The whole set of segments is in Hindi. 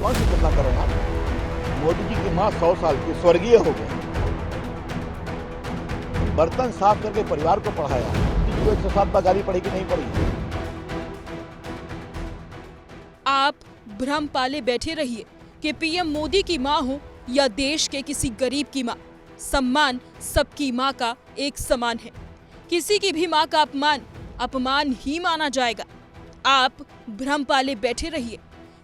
कौन सी तुलना कर रहे हैं आप? मोदी जी की माँ 100 साल की स्वर्गीय हो गई, बर्तन साफ करके परिवार को पढ़ाया, तो 107 बार गाली पड़ी कि नहीं पड़ी? आप भ्रम पाले बैठे रहिए कि पीएम मोदी की माँ हो या देश के किसी गरीब की माँ, सम्मान सबकी माँ का एक समान है। किसी की भी माँ का अपमान अपमान ही माना जाएगा। आप भ्रम पाले बैठे रहिए।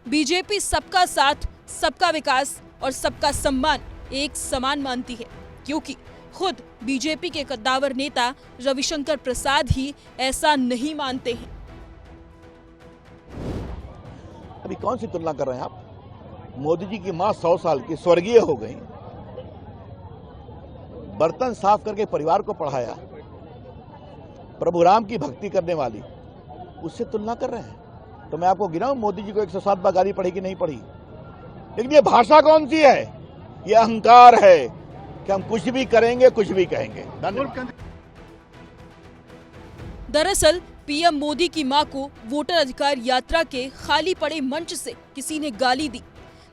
बीजेपी सबका साथ, सबका विकास और सबका सम्मान एक समान मानती है, क्योंकि खुद बीजेपी के कद्दावर नेता रविशंकर प्रसाद ही ऐसा नहीं मानते हैं। अभी कौन सी तुलना कर रहे हैं आप? मोदी जी की माँ 100 साल की स्वर्गीय हो गई, बर्तन साफ करके परिवार को पढ़ाया, प्रभु राम की भक्ति करने वाली, उससे तुलना कर रहे हैं। तो मैं आपको गिनाऊं, मोदी जी को 107 बार गाली पड़ी कि नहीं पड़ी? लेकिन ये भाषा कौन सी है? ये अहंकार है कि हम कुछ भी करेंगे, कुछ भी कहेंगे। धन्यवाद। दरअसल पीएम मोदी की मां को वोटर अधिकार यात्रा के खाली पड़े मंच से किसी ने गाली दी।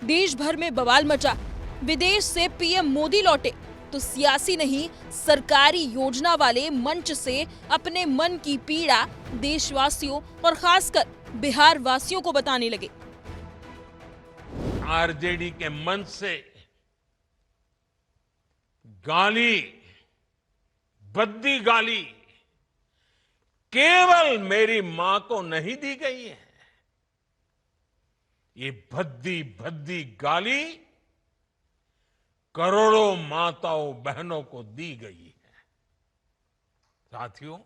देश भर में बवाल मचा। विदेश से पीएम मोदी लौटे तो सियासी नहीं, सरकारी योजना वाले मंच से अपने मन की पीड़ा देशवासियों और खासकर बिहार वासियों को बताने लगे। आरजेडी के मंच से गाली, भद्दी गाली केवल मेरी मां को नहीं दी गई है। ये भद्दी भद्दी गाली करोड़ों माताओं बहनों को दी गई है। साथियों,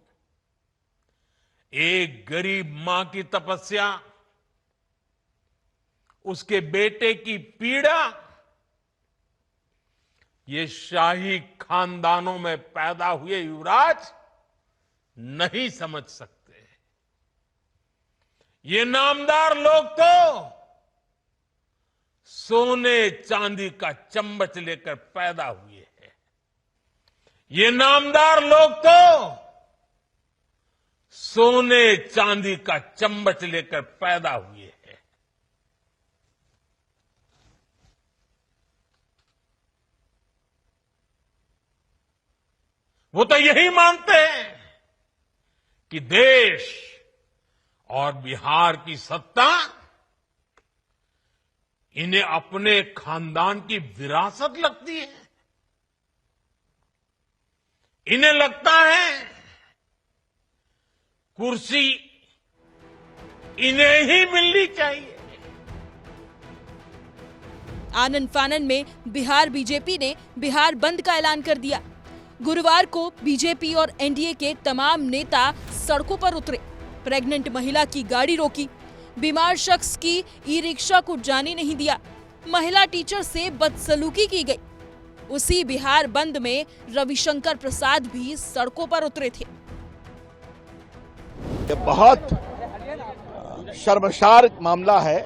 एक गरीब मां की तपस्या, उसके बेटे की पीड़ा, ये शाही खानदानों में पैदा हुए युवराज नहीं समझ सकते। ये नामदार लोग तो सोने चांदी का चम्मच लेकर पैदा हुए हैं। ये नामदार लोग तो सोने चांदी का चम्मच लेकर पैदा हुए हैं। वो तो यही मानते हैं कि देश और बिहार की सत्ता इन्हें अपने खानदान की विरासत लगती है। इन्हें लगता है कुर्सी इन्हें ही मिलनी चाहिए। आनन फानन में बिहार बीजेपी ने बिहार बंद का ऐलान कर दिया। गुरुवार को बीजेपी और एनडीए के तमाम नेता सड़कों पर उतरे। प्रेग्नेंट महिला की गाड़ी रोकी, बीमार शख्स की ई रिक्शा को जाने नहीं दिया, महिला टीचर से बदसलूकी की गई। उसी बिहार बंद में रविशंकर प्रसाद भी सड़कों पर उतरे थे। ये बहुत शर्मसार मामला है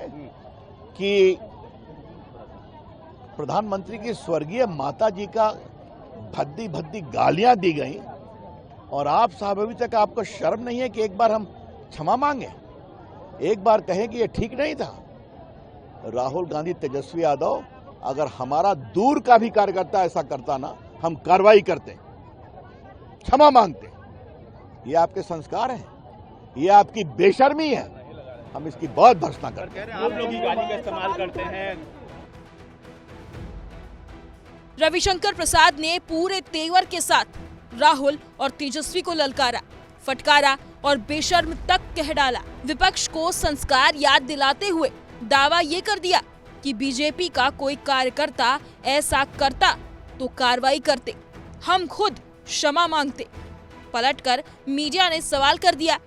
कि प्रधानमंत्री की स्वर्गीय माता जी का भद्दी भद्दी गालियां दी गई और आप साहब अभी तक आपको शर्म नहीं है कि एक बार हम क्षमा मांगे, एक बार कहें कि ये ठीक नहीं था। राहुल गांधी, तेजस्वी यादव, अगर हमारा दूर का भी कार्यकर्ता ऐसा करता ना, हम कार्रवाई करते, क्षमा मांगते। ये आपके संस्कार हैं, ये आपकी बेशर्मी है, हम इसकी बहुत भर्त्सना करते हैं। आप लोग ही गाली का इस्तेमाल करते हैं। रविशंकर प्रसाद ने पूरे तेवर के साथ राहुल और तेजस्वी को ललकारा, फटकारा और बेशर्म तक कह डाला। विपक्ष को संस्कार याद दिलाते हुए दावा ये कर दिया कि बीजेपी का कोई कार्यकर्ता ऐसा करता तो कार्रवाई करते, हम खुद क्षमा मांगते। पलटकर मीडिया ने सवाल कर दिया,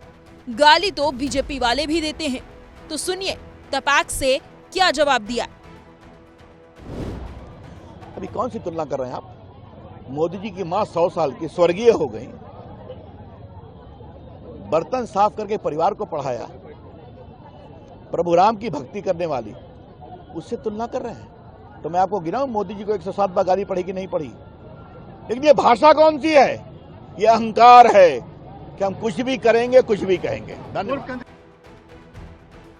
गाली तो बीजेपी वाले भी देते हैं, तो सुनिए तपाक से क्या जवाब दिया। अभी कौन सी तुलना कर रहे हैं आप? मोदी जी की माँ 100 साल की स्वर्गीय हो गई, बर्तन साफ करके परिवार को पढ़ाया, प्रभु राम की भक्ति करने वाली, उससे तुलना कर रहे हैं। तो मैं आपको गिनाऊं, मोदी जी को 107 बार गाली पड़ी कि नहीं पड़ी? लेकिन ये भाषा कौन सी है? ये अहंकार है कि हम कुछ भी करेंगे, कुछ भी कहेंगे। धन्यवाद।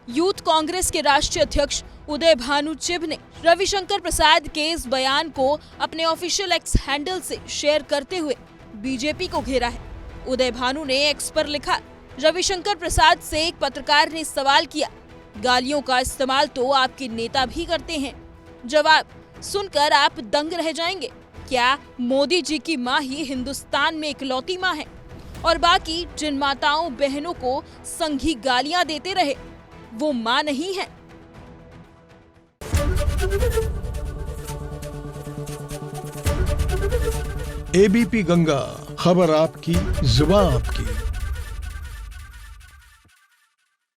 यूथ कांग्रेस के राष्ट्रीय अध्यक्ष उदय भानु चिब ने रविशंकर प्रसाद के इस बयान को अपने ऑफिशियल एक्स हैंडल से शेयर करते हुए बीजेपी को घेरा है। उदय भानु ने एक्स पर लिखा, रविशंकर प्रसाद से एक पत्रकार ने सवाल किया, गालियों का इस्तेमाल तो आपके नेता भी करते हैं। जवाब सुनकर आप दंग रह जाएंगे। क्या मोदी जी की मां ही हिंदुस्तान में इकलौती मां है और बाकी जिन माताओं बहनों को संघी गालियां देते रहे वो मां नहीं है? एबीपी गंगा, खबर आपकी, जुबान आपकी।